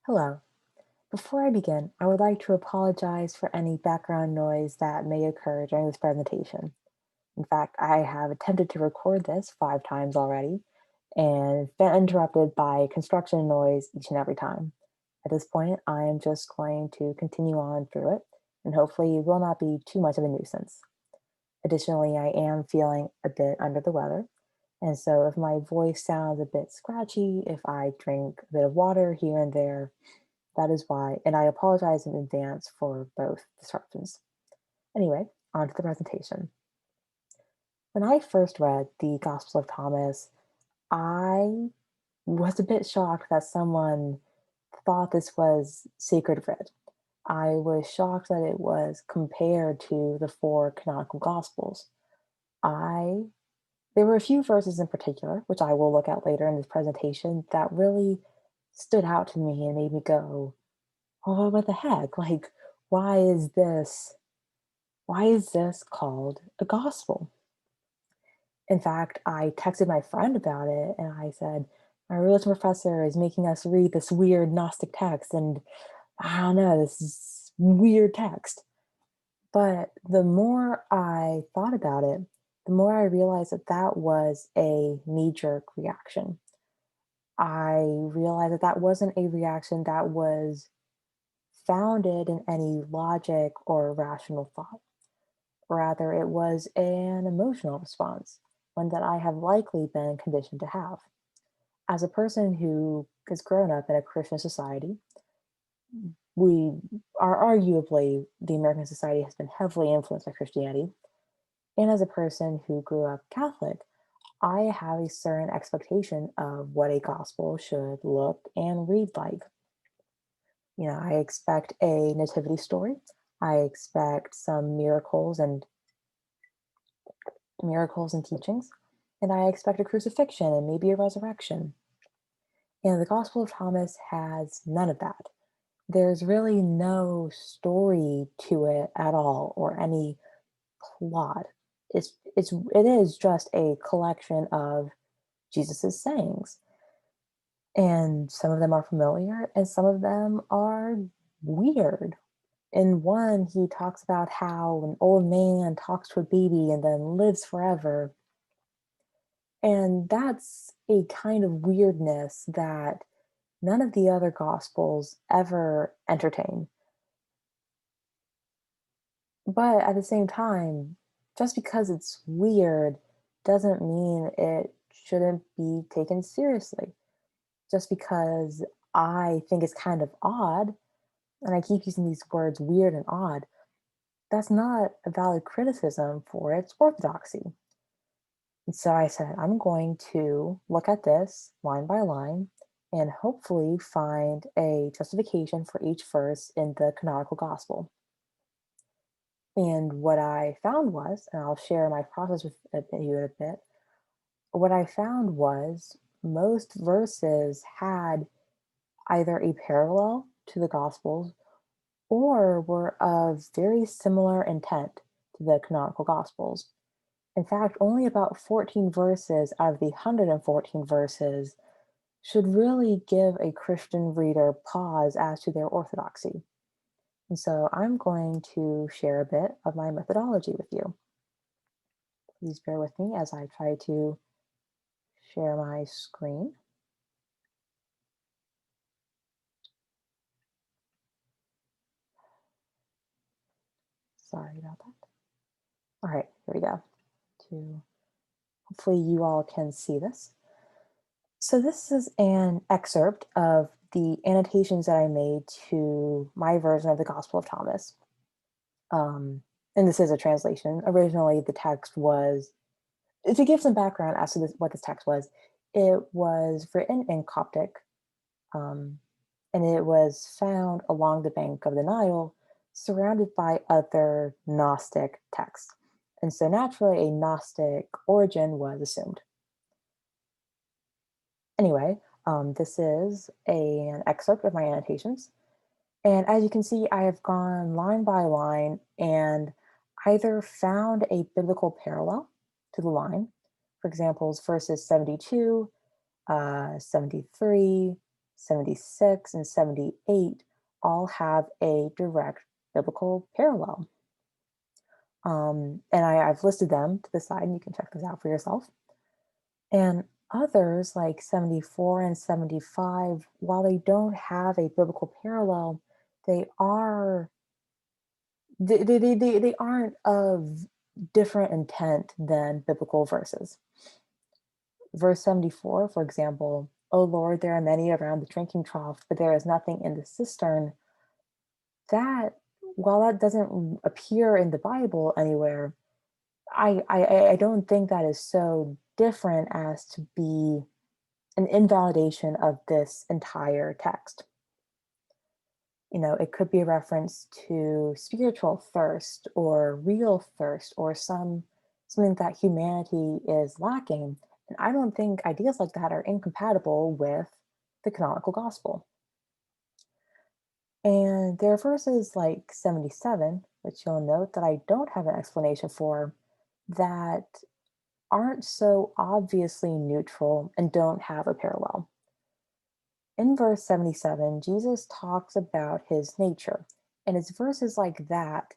Hello. Before I begin, I would like to apologize for any background noise that may occur during this presentation. In fact, I have attempted to record this 5 times already and been interrupted by construction noise each and every time. At this point, I am just going to continue on through it and hopefully it will not be too much of a nuisance. Additionally, I am feeling a bit under the weather, and so if my voice sounds a bit scratchy, if I drink a bit of water here and there, that is why, and I apologize in advance for both disruptions. Anyway, on to the presentation. When I first read the Gospel of Thomas, I was a bit shocked that someone thought this was sacred writ. I was shocked that it was compared to the four canonical Gospels. I There were a few verses in particular, which I will look at later in this presentation, that really stood out to me and made me go, oh, what the heck? Like, why is this why is this called a gospel? In fact, I texted my friend about it and I said, my religion professor is making us read this weird Gnostic text, and I don't know, this is weird text. But the more I thought about it, the more I realized that that was a knee jerk reaction. I realized that that wasn't a reaction that was founded in any logic or rational thought. Rather, it was an emotional response, one that I have likely been conditioned to have. As a person who has grown up in a Christian society, we are arguably, the American society has been heavily influenced by Christianity. And as a person who grew up Catholic, I have a certain expectation of what a gospel should look and read like. I expect a nativity story. I expect some miracles and teachings, and I expect a crucifixion and maybe a resurrection. And the Gospel of Thomas has none of that. There's really no story to it at all or any plot. It is just a collection of Jesus's sayings. And some of them are familiar and some of them are weird. In one, he talks about how an old man talks to a baby and then lives forever. And that's a kind of weirdness that none of the other gospels ever entertain. But at the same time, just because it's weird doesn't mean it shouldn't be taken seriously. Just because I think it's kind of odd, and I keep using these words weird and odd, that's not a valid criticism for its orthodoxy. And so I said, I'm going to look at this line by line and hopefully find a justification for each verse in the canonical gospel. And what I found was, and I'll share my process with you in a bit, what I found was most verses had either a parallel to the gospels or were of very similar intent to the canonical gospels. In fact, only about 14 verses out of the 114 verses should really give a Christian reader pause as to their orthodoxy. And so I'm going to share a bit of my methodology with you. Please bear with me as I try to share my screen. Sorry about that. All right, here we go. Hopefully you all can see this. So this is an excerpt of the annotations that I made to my version of the Gospel of Thomas. And this is a translation. Originally, the text was, to give some background as to what this text was, it was written in Coptic, um, and it was found along the bank of the Nile, surrounded by other Gnostic texts. And so naturally, a Gnostic origin was assumed. Anyway, this is an excerpt of my annotations. And as you can see, I have gone line by line and either found a biblical parallel to the line, for example, verses 72, 73, 76, and 78 all have a direct biblical parallel. And I've listed them to the side, and you can check this out for yourself. And others, like 74 and 75, while they don't have a biblical parallel, they are they aren't of different intent than biblical verses. Verse 74, for example, "O Lord, there are many around the drinking trough, but there is nothing in the cistern." That, while that doesn't appear in the Bible anywhere, I don't think that is so different as to be an invalidation of this entire text. It could be a reference to spiritual thirst or real thirst or something that humanity is lacking. And I don't think ideas like that are incompatible with the canonical gospel. And there are verses like 77, which you'll note that I don't have an explanation for, that aren't so obviously neutral and don't have a parallel. In verse 77, Jesus talks about his nature, and it's verses like that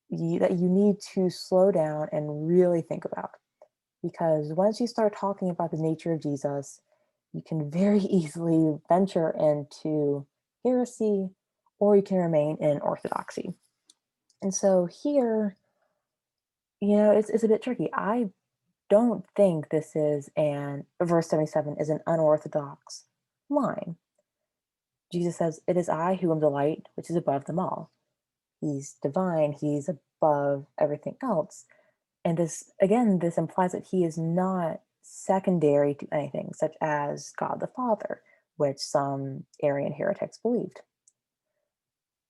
that you need to slow down and really think about. Because once you start talking about the nature of Jesus, you can very easily venture into heresy, or you can remain in orthodoxy. And so here, it's a bit tricky. I don't think this is verse 77 is an unorthodox line. Jesus says, "It is I who am the light, which is above them all." He's divine, he's above everything else. And this implies that he is not secondary to anything, such as God the Father, which some Arian heretics believed.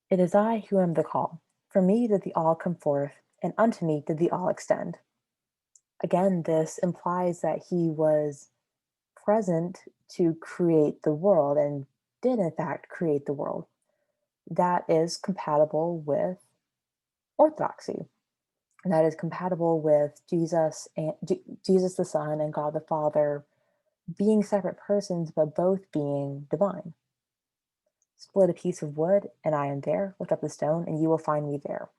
"It is I who am the call. From me did the all come forth, and unto me did the all extend." Again, this implies that he was present to create the world and did, in fact, create the world. That is compatible with orthodoxy. And that is compatible with Jesus the Son and God the Father being separate persons, but both being divine. "Split a piece of wood, and I am there. Lift up the stone, and you will find me there."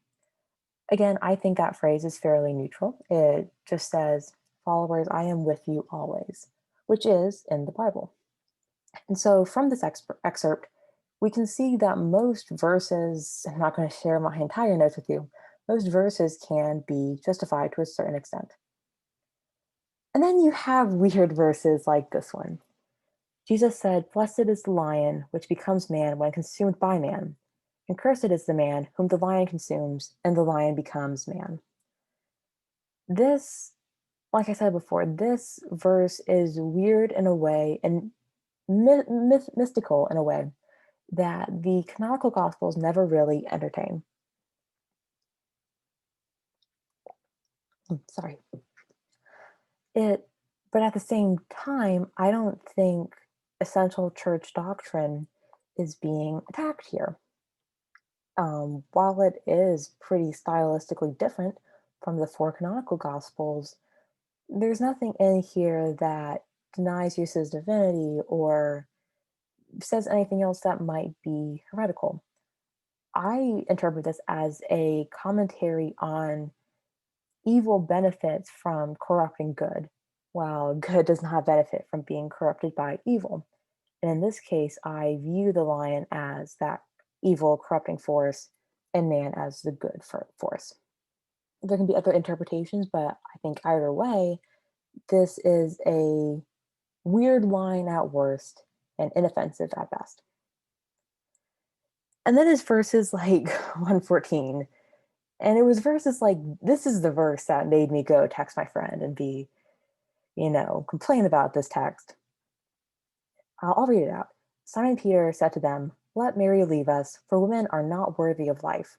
Again, I think that phrase is fairly neutral. It just says, "Followers, I am with you always," which is in the Bible. And so from this excerpt, we can see that most verses, I'm not going to share my entire notes with you, most verses can be justified to a certain extent. And then you have weird verses like this one. Jesus said, "Blessed is the lion which becomes man when consumed by man, and cursed is the man whom the lion consumes, and the lion becomes man." This, like I said before, this verse is weird in a way and mystical in a way that the canonical gospels never really entertain. Sorry. It, but at the same time, I don't think essential church doctrine is being attacked here. While it is pretty stylistically different from the four canonical gospels, there's nothing in here that denies Jesus' divinity or says anything else that might be heretical. I interpret this as a commentary on evil benefits from corrupting good, while good does not benefit from being corrupted by evil. And in this case, I view the lion as that evil, corrupting force, and man as the good force. There can be other interpretations, but I think either way, this is a weird line at worst and inoffensive at best. And then there's verses like 114. And it was verses like, this is the verse that made me go text my friend and complain about this text. I'll read it out. "Simon Peter said to them, 'Let Mary leave us, for women are not worthy of life.'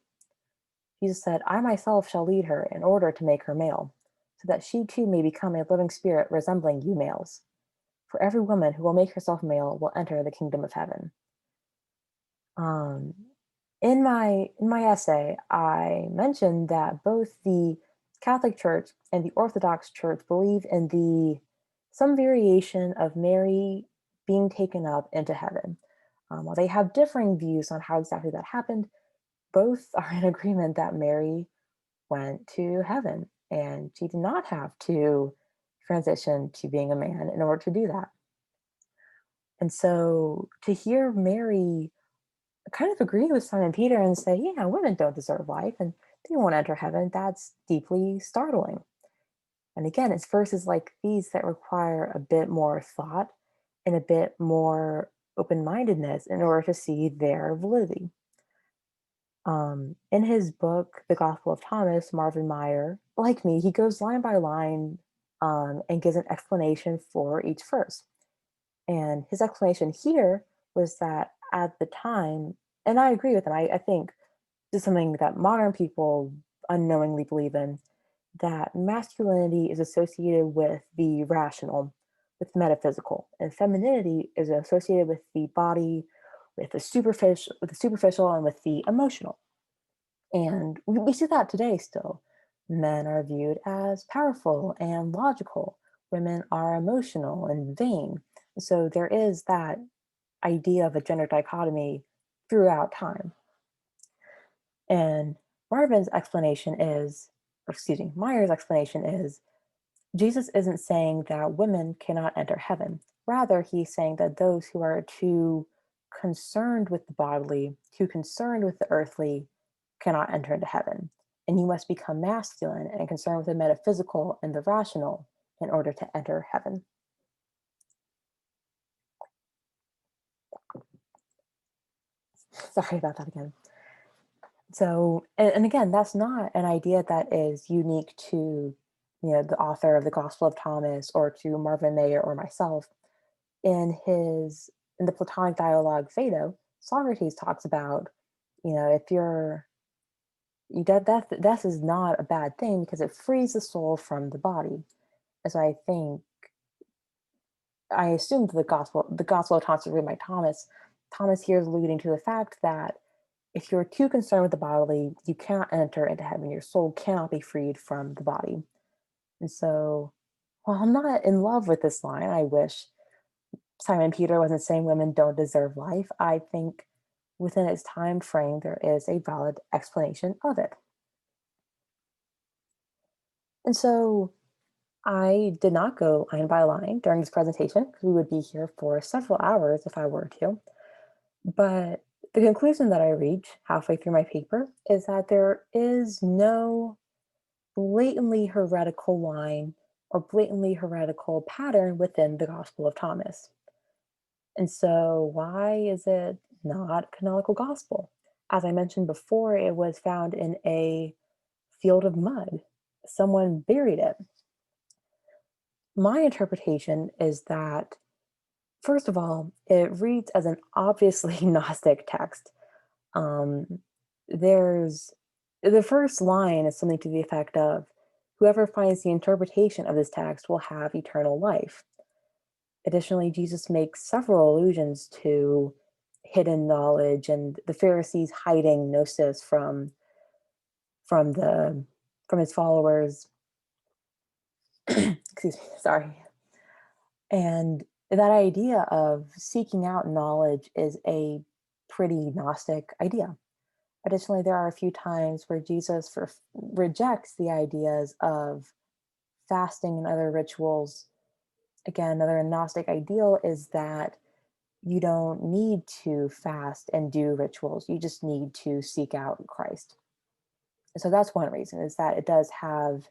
Jesus said, 'I myself shall lead her in order to make her male, so that she too may become a living spirit resembling you males. For every woman who will make herself male will enter the kingdom of heaven.'" Um, in my essay, I mentioned that both the Catholic Church and the Orthodox Church believe in the some variation of Mary being taken up into heaven. While they have differing views on how exactly that happened, both are in agreement that Mary went to heaven and she did not have to transition to being a man in order to do that. And so to hear Mary kind of agree with Simon Peter and say, yeah, women don't deserve life and they won't enter heaven, that's deeply startling. And again, it's verses like these that require a bit more thought and a bit more open mindedness in order to see their validity. In his book, The Gospel of Thomas, Marvin Meyer, like me, he goes line by line and gives an explanation for each verse. And his explanation here was that at the time, and I agree with him, I think this is something that modern people unknowingly believe in, that masculinity is associated with the rational, with the metaphysical, and femininity is associated with the body, with the superficial, and with the emotional. And we see that today still. Men are viewed as powerful and logical. Women are emotional and vain. So there is that idea of a gender dichotomy throughout time. And Marvin's explanation is, or excuse me, Meyer's explanation is Jesus isn't saying that women cannot enter heaven. Rather, he's saying that those who are too concerned with the bodily, too concerned with the earthly, cannot enter into heaven. And you must become masculine and concerned with the metaphysical and the rational in order to enter heaven. Sorry about that again. So, and again, that's not an idea that is unique to, the author of the Gospel of Thomas or to Marvin Mayer or myself. In his in the Platonic dialogue Phaedo, Socrates talks about, if you're you death is not a bad thing because it frees the soul from the body. As I assume that the Gospel of Thomas is written by Thomas. Thomas here is alluding to the fact that if you're too concerned with the bodily, you cannot enter into heaven. Your soul cannot be freed from the body. And so, while I'm not in love with this line, I wish Simon Peter wasn't saying women don't deserve life. I think within its time frame, there is a valid explanation of it. And so I did not go line by line during this presentation because we would be here for several hours if I were to. But the conclusion that I reach halfway through my paper is that there is no blatantly heretical line or blatantly heretical pattern within the Gospel of Thomas. And so, why is it not canonical gospel? As I mentioned before, it was found in a field of mud. Someone buried it. My interpretation is that, first of all, it reads as an obviously Gnostic text. Um, there's the first line is something to the effect of, whoever finds the interpretation of this text will have eternal life. Additionally, Jesus makes several allusions to hidden knowledge and the Pharisees hiding gnosis from the from his followers. Excuse me, sorry. And that idea of seeking out knowledge is a pretty Gnostic idea. Additionally, there are a few times where Jesus rejects the ideas of fasting and other rituals. Again, another Gnostic ideal is that you don't need to fast and do rituals. You just need to seek out Christ. So that's one reason, is that it does have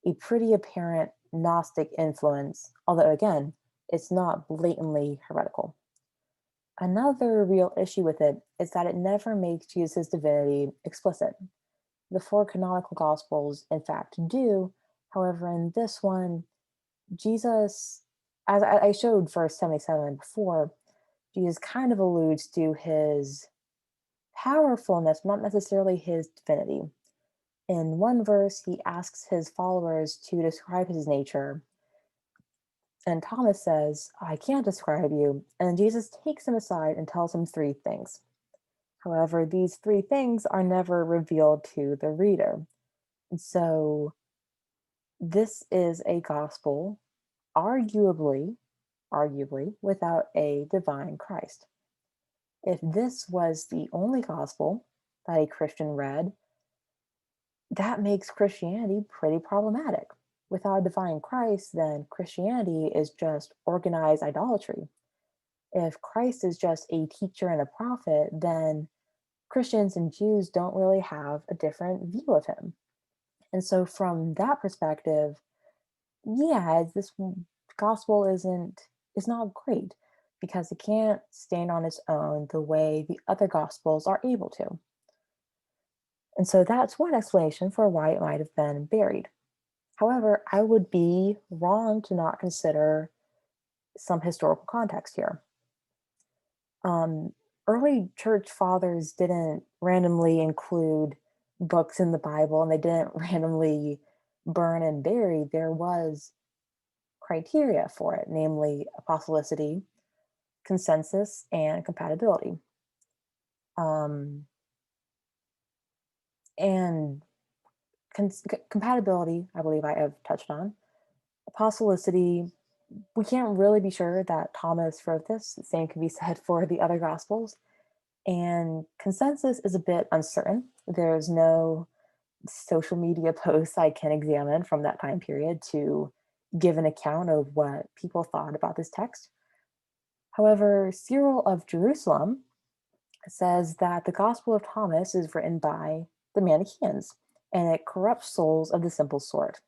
a pretty apparent Gnostic influence, although again, it's not blatantly heretical. Another real issue with it is that it never makes Jesus' divinity explicit. The four canonical gospels, in fact, do. However, in this one, Jesus, as I showed verse 77 before, Jesus kind of alludes to his powerfulness, not necessarily his divinity. In one verse, he asks his followers to describe his nature, and Thomas says, I can't describe you. And Jesus takes him aside and tells him three things. However, these three things are never revealed to the reader. And so this is a gospel, arguably, arguably, without a divine Christ. If this was the only gospel that a Christian read, that makes Christianity pretty problematic. Without a divine Christ, then Christianity is just organized idolatry. If Christ is just a teacher and a prophet, then Christians and Jews don't really have a different view of him. And so, from that perspective, yeah, this gospel is not great because it can't stand on its own the way the other gospels are able to. And so that's one explanation for why it might have been buried. However, I would be wrong to not consider some historical context here. Um, Early church fathers didn't randomly include books in the Bible and they didn't randomly burn and bury. There was criteria for it, namely apostolicity, consensus, and compatibility. Um, and compatibility, I believe I have touched on. Apostolicity, we can't really be sure that Thomas wrote this. The same can be said for the other Gospels. And consensus is a bit uncertain. There's no social media posts I can examine from that time period to give an account of what people thought about this text. However, Cyril of Jerusalem says that the Gospel of Thomas is written by the Manichaeans and it corrupts souls of the simple sort.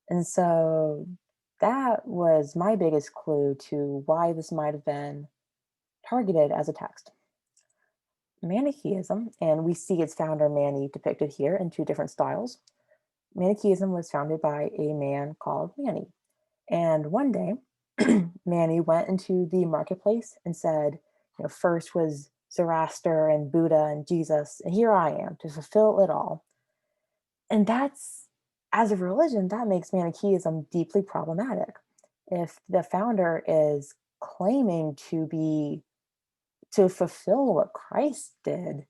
And so that was my biggest clue to why this might have been targeted as a text. Manichaeism, and we see its founder Mani depicted here in two different styles. Manichaeism was founded by a man called Mani. And one day, Mani went into the marketplace and said, first was Zoroaster and Buddha and Jesus, and here I am to fulfill it all. And that's, as a religion, that makes Manichaeism deeply problematic. If the founder is claiming to fulfill what Christ did,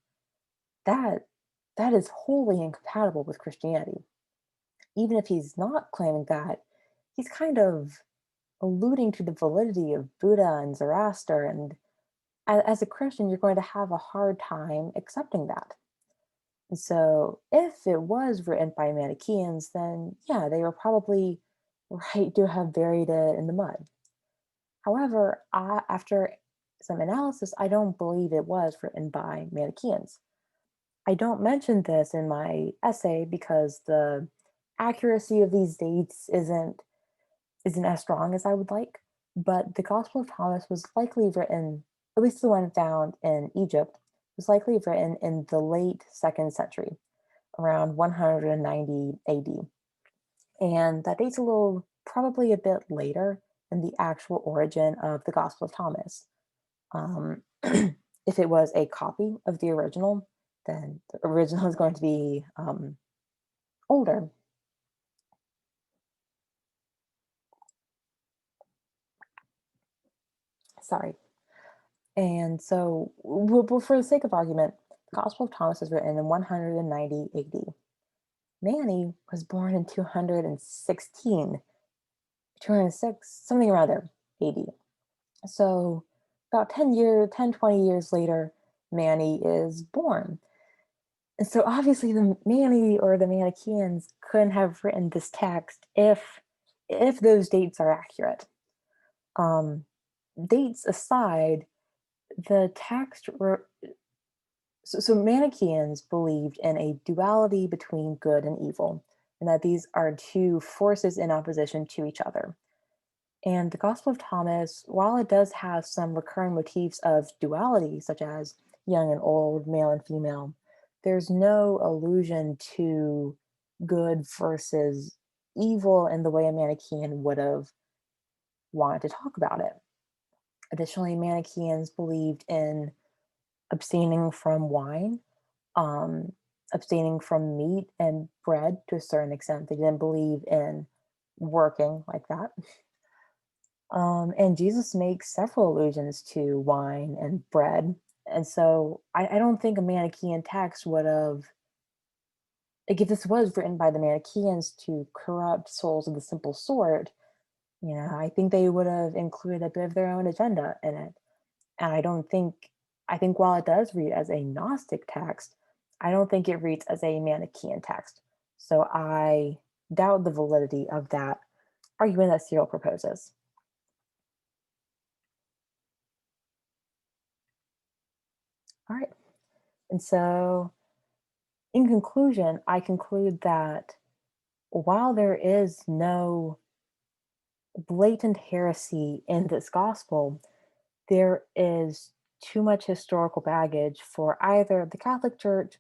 that that is wholly incompatible with Christianity. Even if he's not claiming that, he's kind of alluding to the validity of Buddha and Zoroaster. And as a Christian, you're going to have a hard time accepting that. And so, if it was written by Manichaeans, then yeah, they were probably right to have buried it in the mud. However, after some analysis, I don't believe it was written by Manichaeans. I don't mention this in my essay because the accuracy of these dates isn't as strong as I would like, but the Gospel of Thomas was likely written, at least the one found in Egypt, was likely written in the late second century, around 190 AD. And that dates probably a bit later than the actual origin of the Gospel of Thomas. If it was a copy of the original, then the original is going to be older. Sorry. And so, for the sake of argument, the Gospel of Thomas was written in 190 AD. Mani was born in 216, 206, something around there, AD. So about 20 years later, Mani is born. And so obviously the Mani or the Manichaeans couldn't have written this text if those dates are accurate. Um, Dates aside, the text so Manichaeans believed in a duality between good and evil, and that these are two forces in opposition to each other. And the Gospel of Thomas, while it does have some recurring motifs of duality, such as young and old, male and female, there's no allusion to good versus evil in the way a Manichaean would have wanted to talk about it. Additionally, Manichaeans believed in abstaining from wine, um, abstaining from meat and bread to a certain extent. They didn't believe in working like that. And Jesus makes several allusions to wine and bread. And so I don't think a Manichaean text would have, like if this was written by the Manichaeans to corrupt souls of the simple sort, I think they would have included a bit of their own agenda in it. And I think while it does read as a Gnostic text, I don't think it reads as a Manichaean text. So I doubt the validity of that argument that Cyril proposes. All right. And so, in conclusion, I conclude that while there is no blatant heresy in this gospel, there is too much historical baggage for either the Catholic Church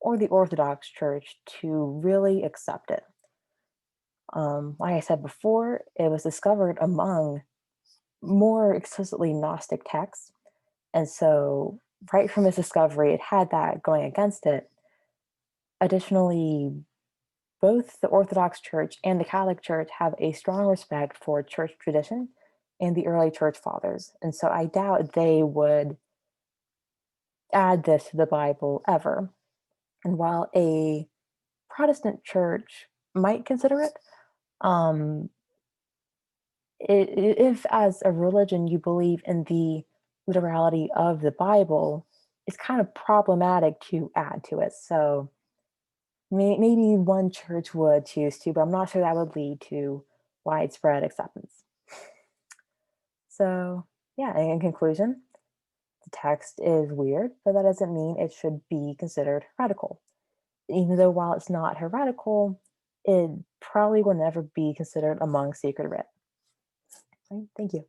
or the Orthodox Church to really accept it. Like I said before, it was discovered among more explicitly Gnostic texts. And so, right from its discovery, it had that going against it. Additionally, both the Orthodox Church and the Catholic Church have a strong respect for church tradition and the early church fathers. And so I doubt they would add this to the Bible ever. And while a Protestant church might consider it, um, if as a religion you believe in the literality of the Bible, it's kind of problematic to add to it. So maybe one church would choose to, but I'm not sure that would lead to widespread acceptance. So, yeah, in conclusion, the text is weird, but that doesn't mean it should be considered heretical. Even though while it's not heretical, it probably will never be considered among sacred writ. Right? Thank you.